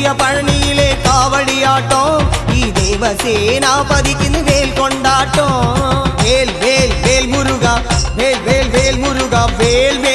പുതിയ പഴനിയിലെ കാവടിയാട്ടം ഈ ദേവസേനാപതിക്കിന്ന് വേൽ കൊണ്ടാട്ടം വേൽ വേൽ വേൽ മുരുക വേൽ വേൽ വേൽ മുരുക വേൽ വേൽ